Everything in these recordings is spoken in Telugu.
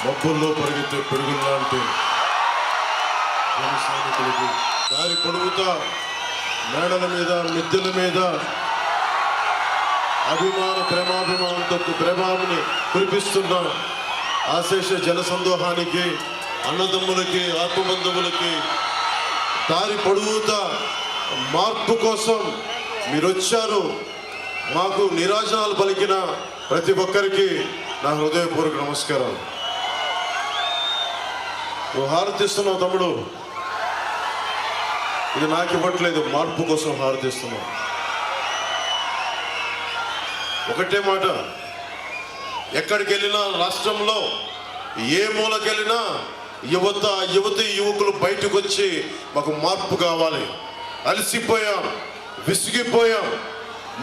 మబ్బుల్లో పరిగెత్తే పెరుగులాంటి జన సైనికులకు దారి పొడుగుతా మేడల మీద మిద్దెల మీద ప్రేమాభిమానంతో ప్రేమాన్ని కురిపిస్తున్న ఆశేష జన సందోహానికి, అన్నదమ్ములకి, ఆత్మబంధువులకి దారి పొడుగుతా మార్పు కోసం మీరు వచ్చారు. మాకు నిరాజనాలు పలికిన ప్రతి ఒక్కరికి నా హృదయపూర్వక నమస్కారం. నువ్వు హారతిస్తున్నావు తమ్ముడు, ఇది నాకు ఇవ్వట్లేదు, మార్పు కోసం హారతిస్తున్నావు. ఒకటే మాట, ఎక్కడికి వెళ్ళినా రాష్ట్రంలో ఏ మూలకెళ్ళినా యువతి యువకులు బయటకు వచ్చి మాకు మార్పు కావాలి, అలసిపోయాం, విసిగిపోయాం,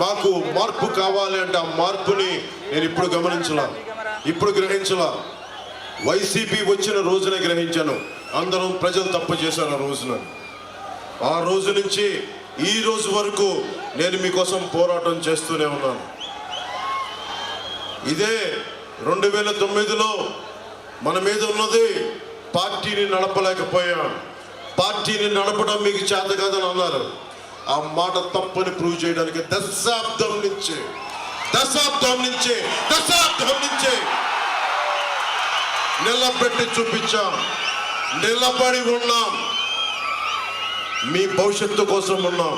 మాకు మార్పు కావాలి అంటే ఆ మార్పుని నేను ఇప్పుడు గమనించలా, ఇప్పుడు గ్రహించలా. వైసీపీ వచ్చిన రోజునే గ్రహించాను. అందరం ప్రజలు తప్పు చేశారు ఆ రోజున. ఆ రోజు నుంచి ఈ రోజు వరకు నేను మీకోసం పోరాటం చేస్తూనే ఉన్నాను. ఇదే 2009లో మన మీద ఉన్నది పార్టీని నడపలేకపోయాం, పార్టీని నడపడం మీకు చేత కాదని అన్నారు. ఆ మాట తప్పని ప్రూవ్ చేయడానికి దశాబ్దం నుంచి నిలబెట్టి చూపించాం, నిలబడి ఉన్నాం, మీ భవిష్యత్తు కోసం ఉన్నాం.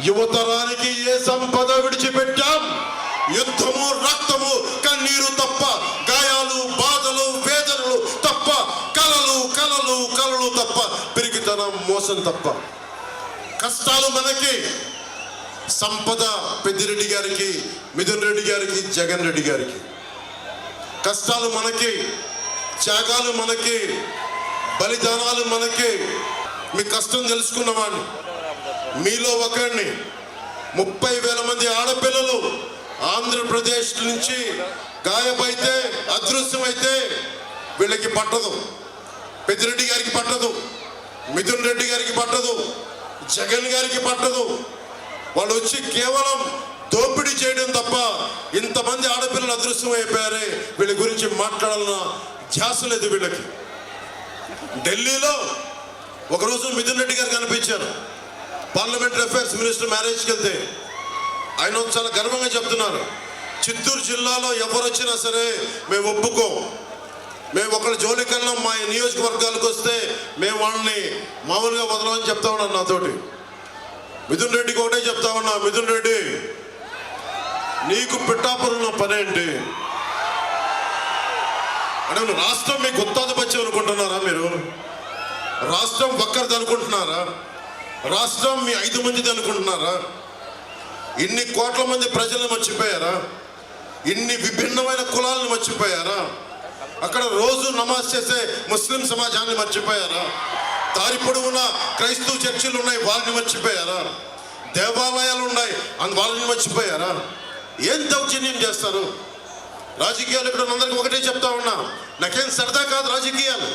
యువతరానికి ఏ సంపద విడిచిపెట్టాం? యుద్ధము, రక్తము, కన్నీరు తప్ప, గాయాలు, బాధలు, వేదనలు తప్ప, కలలు తప్ప, పిరికితనం, మోసం తప్ప. కష్టాలు మనకి, సంపద పెద్దిరెడ్డి గారికి, మిథున్ రెడ్డి గారికి, జగన్ రెడ్డి గారికి. కష్టాలు మనకి, త్యాగాలు మనకి, బలిదానాలు మనకి. మీ కష్టం తెలుసుకున్నవాడిని, మీలో ఒకరిని. 30,000 మంది ఆడపిల్లలు ఆంధ్రప్రదేశ్ నుంచి గాయమైతే, అదృశ్యమైతే వీళ్ళకి పట్టదు. పెద్దిరెడ్డి గారికి పట్టదు, మిథున్ రెడ్డి గారికి పట్టదు, జగన్ గారికి పట్టదు. వాళ్ళు వచ్చి కేవలం దోపిడీ చేయడం తప్ప, ఇంతమంది ఆడపిల్లలు అదృశ్యమైపోయారే, వీళ్ళ గురించి మాట్లాడాలన్న ధ్యాస లేదు వీళ్ళకి. ఢిల్లీలో ఒకరోజు మిథున్ రెడ్డి గారు కనిపించారు. పార్లమెంటరీ అఫైర్స్ మినిస్టర్ మ్యారేజ్కి వెళ్తే ఆయన చాలా గర్వంగా చెప్తున్నారు, చిత్తూరు జిల్లాలో ఎవరు వచ్చినా సరే మేము ఒప్పుకోం, మేము ఒకళ్ళ జోలికల్లా మా నియోజకవర్గాలకు వస్తే మేము వాళ్ళని మామూలుగా వదలమని చెప్తా ఉన్నాను నాతోటి. మిథున్ రెడ్డికి ఒకటే చెప్తా ఉన్నా, మిథున్ రెడ్డి నీకు పిఠాపురంలో పని ఏంటి అంటే, రాష్ట్రం మీ గుత్తాధిపత్యం అనుకుంటున్నారా? మీరు రాష్ట్రం ఒక్కరిది అనుకుంటున్నారా? రాష్ట్రం మీ 5 మందిది అనుకుంటున్నారా? ఇన్ని కోట్ల మంది ప్రజలను మర్చిపోయారా? ఇన్ని విభిన్నమైన కులాలను మర్చిపోయారా? అక్కడ రోజు నమాజ్ చేసే ముస్లిం సమాజాన్ని మర్చిపోయారా? దారి పొడవున క్రైస్తవ చర్చిలు ఉన్నాయి, వాళ్ళని మర్చిపోయారా? దేవాలయాలు ఉన్నాయి, వాళ్ళని మర్చిపోయారా? ఏం దౌర్జన్యం చేస్తారు? రాజకీయాలు ఇక్కడ అందరికీ ఒకటే చెప్తా ఉన్నా, నాకేం సరదా కాదు రాజకీయాలు.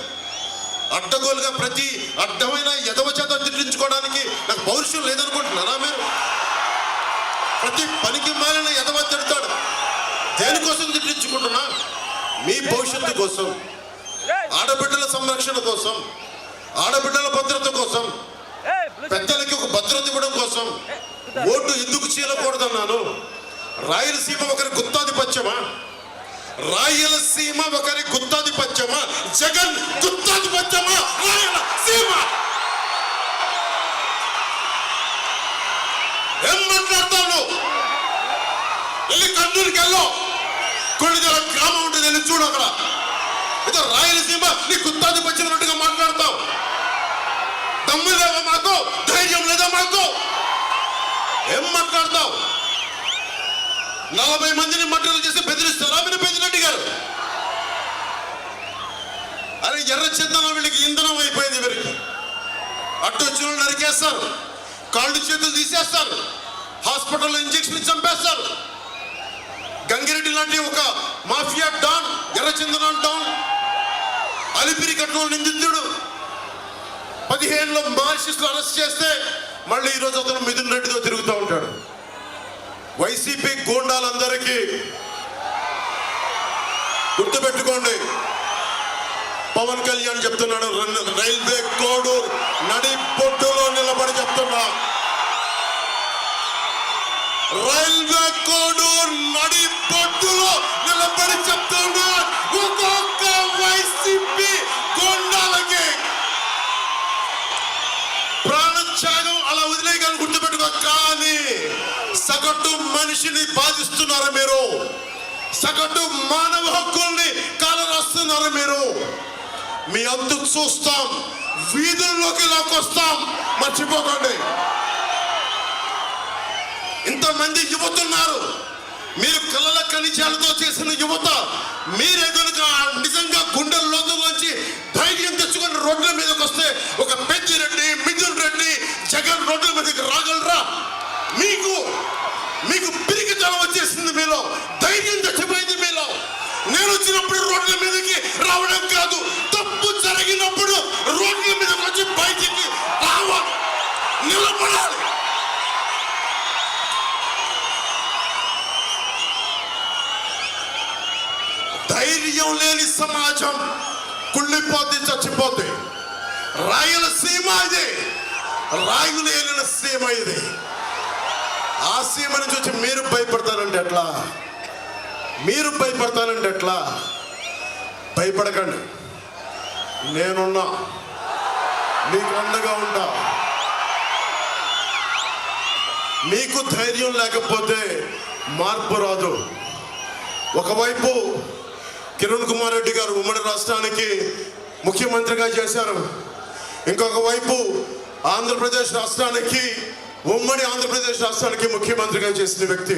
అడ్డగోలుగా ప్రతి అడ్డమైన ఎదవ చేత తిట్టించుకోవడానికి నాకు పౌరుషం లేదనుకుంటున్నారా మీరు? ప్రతి పనికి మాలిన ఎదవ తిడతాడు. దేనికోసం తిట్టించుకుంటున్నా? మీ భవిష్యత్తు కోసం, ఆడబిడ్డల సంరక్షణ కోసం, ఆడబిడ్డల భద్రత కోసం, పెద్దలకి ఒక భద్రత ఇవ్వడం కోసం. ఓటు ఎందుకు చీలకూడదన్నాను? రాయలసీమ ఒకరి గుత్తాధిపత్యమా? రాయలసీమ ఒకరి గుత్తాధిపత్యమా? జగన్ గుత్తాధిపత్యమా? రాయలసీమ ఏం మాట్లాడతాను? వెళ్ళి కర్నూలుకి వెళ్ళు, కొన్నిదల గ్రామం ఉంటుంది, వెళ్ళి చూడు. అక్కడ ఏదో రాయలసీమ నీ గుత్తాధిపత్యం ఉన్నట్టుగా మాట్లాడతావు. దమ్ము లేదా మాకు? ధైర్యం లేదా మాకు? ఏం మాట్లాడతావు? 40 మందిని మట్టలు చేసి బెదిరిస్తారా మీరు? పెద్దిరెడ్డి గారు అరే ఎర్ర చందనం వీళ్ళకి ఇంధనం అయిపోయింది. వీరికి అడ్డు వచ్చిన నరికేస్తారు, కాళ్ళు చేతులు తీసేస్తారు, హాస్పిటల్లో ఇంజక్షన్ చంపేస్తారు. గంగిరెడ్డి లాంటి ఒక మాఫియా డాన్, ఎర్రచందనం డాన్, అలిపిరి కట్నం నిందితుడు 15లో మార్క్సిస్టులు అరెస్ట్ చేస్తే మళ్ళీ ఈరోజు అతను మిథున్ రెడ్డితో తిరుగుతూ ఉంటాడు. వైసీపీ గూండాలందరికీ గుర్తుపెట్టుకోండి. పవన్ కళ్యాణ్ చెప్తున్నాడు, రైల్వే కోడూరు నడి బొడ్డులో నిలబడి చెప్తున్నా, రైల్వే కోడూరు నడి బొడ్డులో నిలబడి చెప్తున్నా, ఒక్కొక్క వైసీపీ కొండాలకి ప్రాణత్యాగం అలా వదిలేయగలని గుర్తుపెట్టుకో. కానీ సగటు మనిషిని బాధిస్తున్నారు మీరు, సగటు మానవ హక్కుల్ని కాలరాస్తున్నారు మీరు. మీ అందుకు చూస్తాం, వీధుల్లోకి లాక్కొస్తాం, మర్చిపోకండి. ఇంతమంది యువతున్నారు, మీరు కళ్ళల ఖనిజాలతో చేసిన యువత. మీరే కనుక నిజంగా గుండెల లోతుల్లోంచి ధైర్యం తెచ్చుకొని రోడ్ల మీదకి వస్తే ఒక పెద్దిరెడ్డి, మిథున్ రెడ్డి, జగన్ రోడ్ల మీదకి రాగలరా? మీకు పిరికితనం వచ్చేసింది మీలో, ధైర్యం తెచ్చిపోయింది మీలో. నేను వచ్చినప్పుడు రోడ్ల మీదకి రావడం కాదు, తప్పు జరిగినప్పుడు రోడ్ల మీదకి వచ్చి బయటికి రావాలి, నిలబడాలి. ధైర్యం లేని సమాజం కుళ్ళిపోతే, చచ్చిపోతే. రాయలసీమ ఇది, రాయులు ఏలిన సీమ ఇది. ఆ సీమ నుంచి వచ్చి మీరు భయపడతారంటే ఎట్లా? మీరు భయపడతానంటే ఎట్లా? భయపడకండి, నేనున్నా, మీకు అండగా ఉంటా. మీకు ధైర్యం లేకపోతే మార్పు రాదు. ఒకవైపు కిరణ్ కుమార్ రెడ్డి గారు ఉమ్మడి రాష్ట్రానికి ముఖ్యమంత్రిగా చేశారు, ఇంకొక వైపు ఆంధ్రప్రదేశ్ రాష్ట్రానికి, ఉమ్మడి ఆంధ్రప్రదేశ్ రాష్ట్రానికి ముఖ్యమంత్రిగా చేసిన వ్యక్తి.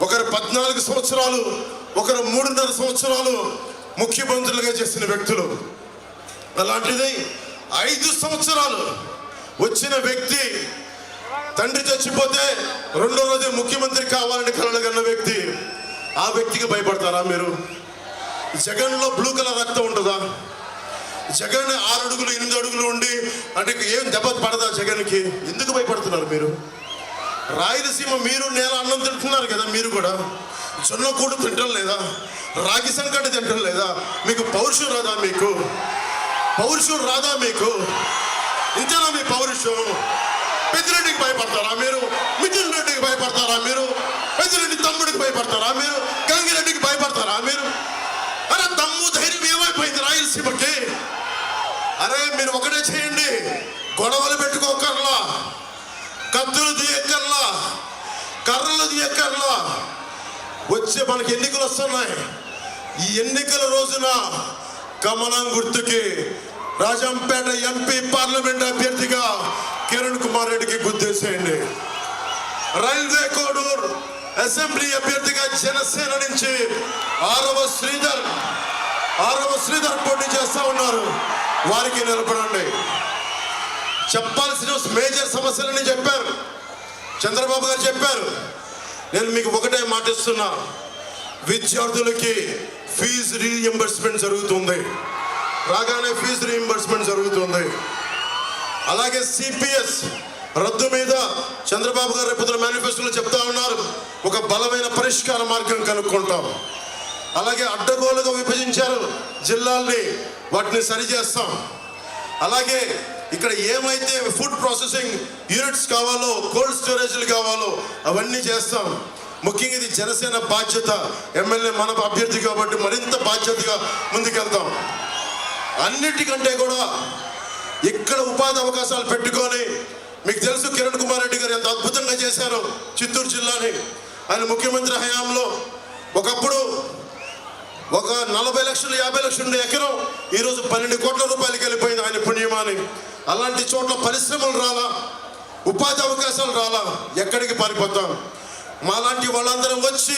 ఒకరు 14 సంవత్సరాలు, ఒకరు 3.5 సంవత్సరాలు ముఖ్యమంత్రులుగా చేసిన వ్యక్తులు. అలాంటిది 5 సంవత్సరాలు వచ్చిన వ్యక్తి, తండ్రి చచ్చిపోతే రెండో రోజు ముఖ్యమంత్రి కావాలని కలలుగన్న వ్యక్తి. ఆ వ్యక్తికి భయపడతారా మీరు? జగన్లో బ్లూ కలర్ రక్తం ఉంటుందా? జగన్ 6 అడుగులు 8 అడుగులు ఉండి అంటే ఏం దెబ్బ పడదా జగన్కి? ఎందుకు భయపడుతున్నారు మీరు? రాయలసీమ మీరు నేల అన్నం తింటున్నారు కదా, మీరు కూడా జొన్న కూడు తింటం లేదా? రాగి సంకటి తింటం లేదా? మీకు పౌరుషం రాదా? మీకు పౌరుషం రాదా? మీకు ఇంతేనా మీ పౌరుషం? పెద్దిరెడ్డికి భయపడతారా మీరు? మిథున్ రెడ్డికి భయపడతారా మీరు? పెద్దిరెడ్డి తమ్ముడికి భయపడతారా మీరు? గంగిరెడ్డికి భయపడతారా మీరు? అరే దమ్ము ధైర్యం ఏమైపోయింది రాయలసీమకి? అరే మీరు ఒకటే చేయండి, గొడవలు పెట్టుకోకర్లా, కత్తులు తీయక్కర్లా, కర్రలు తీయక్కర్లా. వచ్చే మనకి ఎన్నికలు వస్తున్నాయి. ఈ ఎన్నికల రోజున కమలం గుర్తుకి రాజంపేట ఎంపీ పార్లమెంట్ అభ్యర్థిగా కిరణ్ కుమార్ రెడ్డికి గుర్తేసేయండి. రైల్వే కోడూరు అసెంబ్లీ అభ్యర్థిగా జనసేన నుంచి ఆరవ శ్రీధర్ పోటీ చేస్తా ఉన్నారు, వారికి నిలబడండి. చెప్పాల్సిన మేజర్ సమస్యలని చెప్పారు, చంద్రబాబు గారు చెప్పారు. నేను మీకు ఒకటే మాటిస్తున్నా, విద్యార్థులకి ఫీజు రీఎంబర్స్మెంట్ జరుగుతుంది, రాగానే ఫీజు రీఎంబర్స్మెంట్ జరుగుతుంది. అలాగే సిపిఎస్ రద్దు మీద చంద్రబాబు గారు రేపు మేనిఫెస్టోలో చెప్తా ఉన్నారు, ఒక బలమైన పరిష్కార మార్గం కనుక్కుంటాం. అలాగే అడ్డగోలుగా విభజించారు జిల్లాల్ని, వాటిని సరిచేస్తాం. అలాగే ఇక్కడ ఏమైతే ఫుడ్ ప్రాసెసింగ్ యూనిట్స్ కావాలో, కోల్డ్ స్టోరేజ్లు కావాలో అవన్నీ చేస్తాం. ముఖ్యంగా ఇది జనసేన బాధ్యత, ఎమ్మెల్యే మన అభ్యర్థి కాబట్టి మరింత బాధ్యతగా ముందుకెళ్తాం. అన్నిటికంటే కూడా ఇక్కడ ఉపాధి అవకాశాలు పెట్టుకొని, మీకు తెలుసు కిరణ్ కుమార్ రెడ్డి గారు ఎంత అద్భుతంగా చేశారో చిత్తూరు జిల్లాని. ఆయన ముఖ్యమంత్రి హయాంలో ఒకప్పుడు ఒక 40 లక్షలు 50 లక్షలు ఉండే ఎకరం ఈరోజు 12 కోట్ల రూపాయలకి వెళ్ళిపోయింది ఆయన పుణ్యమాని. అలాంటి చోట్ల పరిశ్రమలు రాలా, ఉపాధి అవకాశాలు రాలా, ఎక్కడికి పారిపోతాం? మాలాంటి వాళ్ళందరం వచ్చి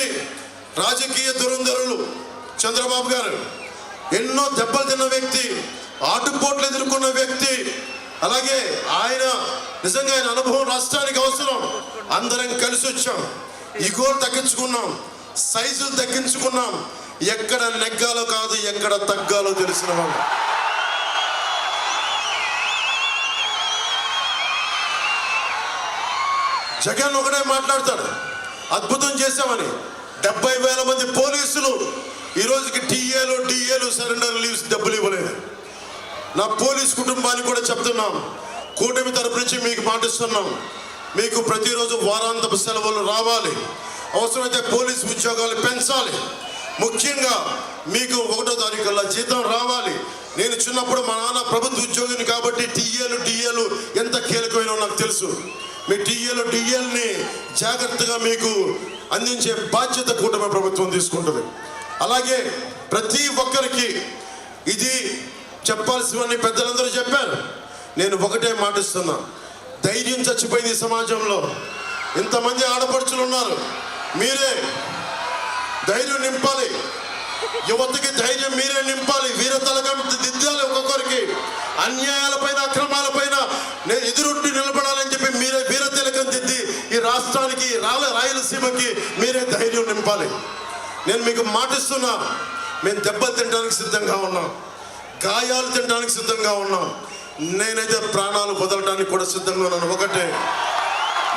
రాజకీయ దురంధరులు చంద్రబాబు గారు ఎన్నో దెబ్బలు తిన్న వ్యక్తి, ఆటుపోట్లు ఎదుర్కొన్న వ్యక్తి. అలాగే ఆయన నిజంగా ఆయన అనుభవం రాష్ట్రానికి అవసరం. అందరం కలిసి వచ్చాం, ఈగోలు తగ్గించుకున్నాం, సైజులు తగ్గించుకున్నాం. ఎక్కడ నెగ్గాలో కాదు, ఎక్కడ తగ్గాలో తెలిసిన వాళ్ళు. జగన్ ఒకటే మాట్లాడతాడు, అద్భుతం చేశామని. 70,000 మంది పోలీసులు ఈ రోజుకి టీఏలు డిఏలు సరెండర్ లీవ్స్ డబ్బులు ఇవ్వలేదు. నా పోలీస్ కుటుంబానికి కూడా చెప్తున్నాం, కూటమి తరపు నుంచి మీకు మాటిస్తున్నాం, మీకు ప్రతిరోజు వారాంతపు సెలవులు రావాలి, అవసరమైతే పోలీస్ ఉద్యోగాలు పెంచాలి, ముఖ్యంగా మీకు 1వ తారీఖుల్లో జీతం రావాలి. నేను చిన్నప్పుడు మా నాన్న ప్రభుత్వ ఉద్యోగిని కాబట్టి టీఏలు డిఏలు ఎంత కీలకమైనో నాకు తెలుసు. మీ టీఏలు డిఏల్ని జాగ్రత్తగా మీకు అందించే బాధ్యత కూటమి ప్రభుత్వం తీసుకుంటుంది. అలాగే ప్రతి ఒక్కరికి ఇది చెప్పాల్సినవన్నీ పెద్దలందరూ చెప్పారు. నేను ఒకటే మాటిస్తున్నా, ధైర్యం చచ్చిపోయింది ఈ సమాజంలో. ఇంతమంది ఆడపడుచులు ఉన్నారు, మీరే ధైర్యం నింపాలి. యువతకి ధైర్యం మీరే నింపాలి, వీరతలకం దిద్దాలి. ఒక్కొక్కరికి అన్యాయాలపైన అక్రమాలపైన నేను ఎదురొట్టి నిలబడాలని చెప్పి మీరే వీరతిలకం దిద్ది ఈ రాష్ట్రానికి రాయలసీమకి మీరే ధైర్యం నింపాలి. నేను మీకు మాటిస్తున్నా, మేము దెబ్బలు తినడానికి సిద్ధంగా ఉన్నాం, గాయాలు తినడానికి సిద్ధంగా ఉన్నాం, నేనైతే ప్రాణాలు వదలడానికి కూడా సిద్ధంగా ఉన్నాను.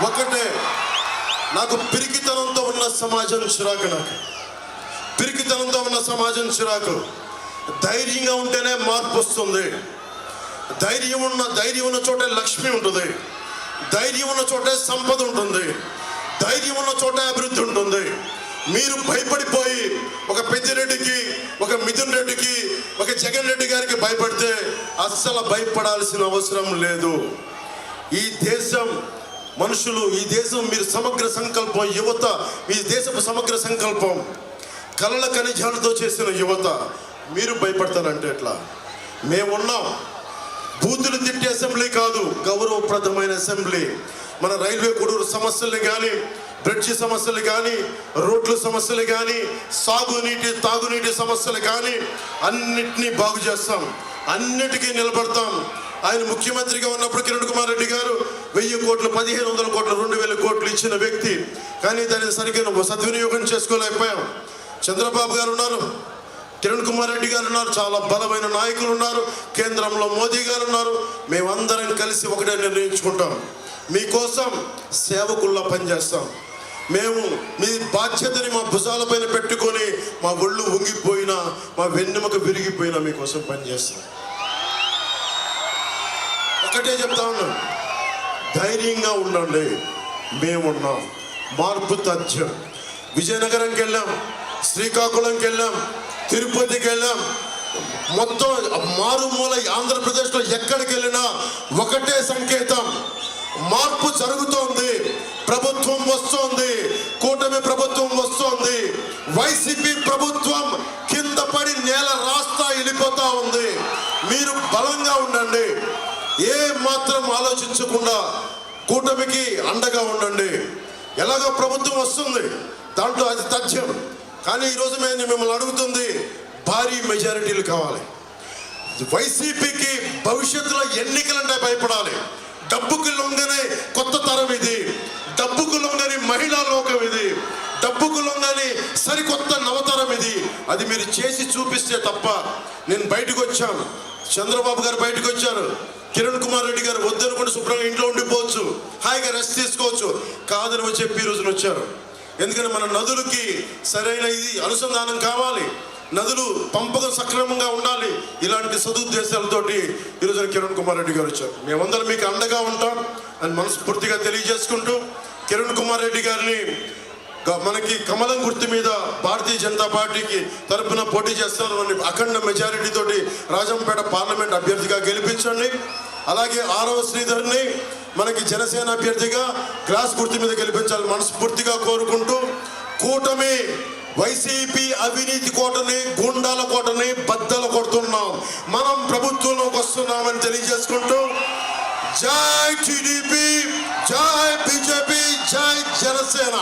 ఒకటే నాకు పిరికితనంతో ఉన్న సమాజం చిరాకు, నాకు పిరికితనంతో ఉన్న సమాజం చిరాకు. ధైర్యంగా ఉంటేనే మార్పు వస్తుంది. ధైర్యం ఉన్న చోటే లక్ష్మి ఉంటుంది, ధైర్యం ఉన్న చోటే సంపద ఉంటుంది, ధైర్యం ఉన్న చోటే అభివృద్ధి ఉంటుంది. మీరు భయపడిపోయి ఒక పెద్దిరెడ్డికి, ఒక మిథున్ రెడ్డికి, ఒక జగన్ రెడ్డి గారికి భయపడితే అస్సలు భయపడాల్సిన అవసరం లేదు. ఈ దేశం మనుషులు, ఈ దేశం మీరు సమగ్ర సంకల్పం, యువత ఈ దేశపు సమగ్ర సంకల్పం, కలల ఖనిజాలతో చేసిన యువత. మీరు భయపడతారంటే ఎట్లా? మేమున్నాం. బూతులు తిట్టే అసెంబ్లీ కాదు, గౌరవప్రదమైన అసెంబ్లీ. మన రైల్వే కొడూరు సమస్యలు కానీ, బ్రిడ్జి సమస్యలు కానీ, రోడ్ల సమస్యలు కానీ, సాగునీటి తాగునీటి సమస్యలు కానీ అన్నిటినీ బాగు చేస్తాం, అన్నిటికీ నిలబడతాం. ఆయన ముఖ్యమంత్రిగా ఉన్నప్పుడు కిరణ్ కుమార్ రెడ్డి గారు 1000 కోట్లు, 1500 కోట్లు, 2000 కోట్లు ఇచ్చిన వ్యక్తి. కానీ దాన్ని సరిగ్గా సద్వినియోగం చేసుకోలేకపోయాం. చంద్రబాబు గారు ఉన్నారు, కిరణ్ కుమార్ రెడ్డి గారు ఉన్నారు, చాలా బలమైన నాయకులు ఉన్నారు, కేంద్రంలో మోదీ గారు ఉన్నారు. మేమందరం కలిసి ఒకటే నిర్ణయించుకుంటాం, మీకోసం సేవకుల్లా పనిచేస్తాం. మేము మీ బాధ్యతని మా భుజాలపైన పెట్టుకొని మా ఒళ్ళు వంగిపోయినా, మా వెన్నెముక విరిగిపోయినా మీకోసం పనిచేస్తాం. ఒకటే చెప్తా ఉన్నాం, ధైర్యంగా ఉండండి, మేమున్నాం. మార్పు తథ్యం. విజయనగరంకి వెళ్ళాం, శ్రీకాకుళంకి వెళ్ళాం, తిరుపతికి వెళ్ళాం, మొత్తం మారుమూల ఆంధ్రప్రదేశ్లో ఎక్కడికి వెళ్ళినా ఒకటే సంకేతం, మార్పు జరుగుతోంది, ప్రభుత్వం వస్తోంది, కూటమి ప్రభుత్వం వస్తోంది. వైసీపీ ప్రభుత్వం కింద పడి నేల రాస్తా వెళ్ళిపోతా ఉంది. మీరు బలంగా ఉండండి, ఏ మాత్రం ఆలోచించకుండా కూటమికి అండగా ఉండండి. ఎలాగో ప్రభుత్వం వస్తుంది, దాంట్లో అది తథ్యం. కానీ ఈరోజు మేము మిమ్మల్ని అడుగుతుంది, భారీ మెజారిటీలు కావాలి. వైసీపీకి భవిష్యత్తులో ఎన్నికలంటే భయపడాలి. డబ్బుకు లొంగనే కొత్త తరం ఇది, డబ్బుకు లొంగని మహిళా లోకం ఇది, డబ్బుకు లొంగని సరికొత్త నవతరం ఇది. అది మీరు చేసి చూపిస్తే తప్ప. నేను బయటకు వచ్చాను, చంద్రబాబు గారు బయటకు వచ్చారు, కిరణ్ కుమార్ రెడ్డి గారు వద్దనుకుంటే శుభ్రంగా ఇంట్లో ఉండిపోవచ్చు, హాయిగా రెస్ట్ తీసుకోవచ్చు, కాదని చెప్పి ఈ రోజున వచ్చారు. ఎందుకంటే మన నదులకి సరైన ఇది అనుసంధానం కావాలి, నదులు పంపకం సక్రమంగా ఉండాలి. ఇలాంటి సదుద్దేశాలతోటి ఈరోజు కిరణ్ కుమార్ రెడ్డి గారు వచ్చారు. మేమందరం మీకు అండగా ఉంటాం అని మనస్ఫూర్తిగా తెలియజేసుకుంటూ, కిరణ్ కుమార్ రెడ్డి గారిని మనకి కమలం గుర్తు మీద భారతీయ జనతా పార్టీకి తరఫున పోటీ చేస్తున్నారు, అఖండ మెజారిటీ తోటి రాజంపేట పార్లమెంట్ అభ్యర్థిగా గెలిపించండి. అలాగే 6వ శ్రీధర్ని మనకి జనసేన అభ్యర్థిగా గ్లాస్ గుర్తు మీద గెలిపించాలని మనస్ఫూర్తిగా కోరుకుంటూ, కూటమి వైసీపీ అవినీతి కోటని, గుండాల కోటని బద్దలు కొడుతున్నాం, మనం ప్రభుత్వంలోకి వస్తున్నామని తెలియజేసుకుంటూ, జై టీడీపీ, జై బీజేపీ, జై జనసేన.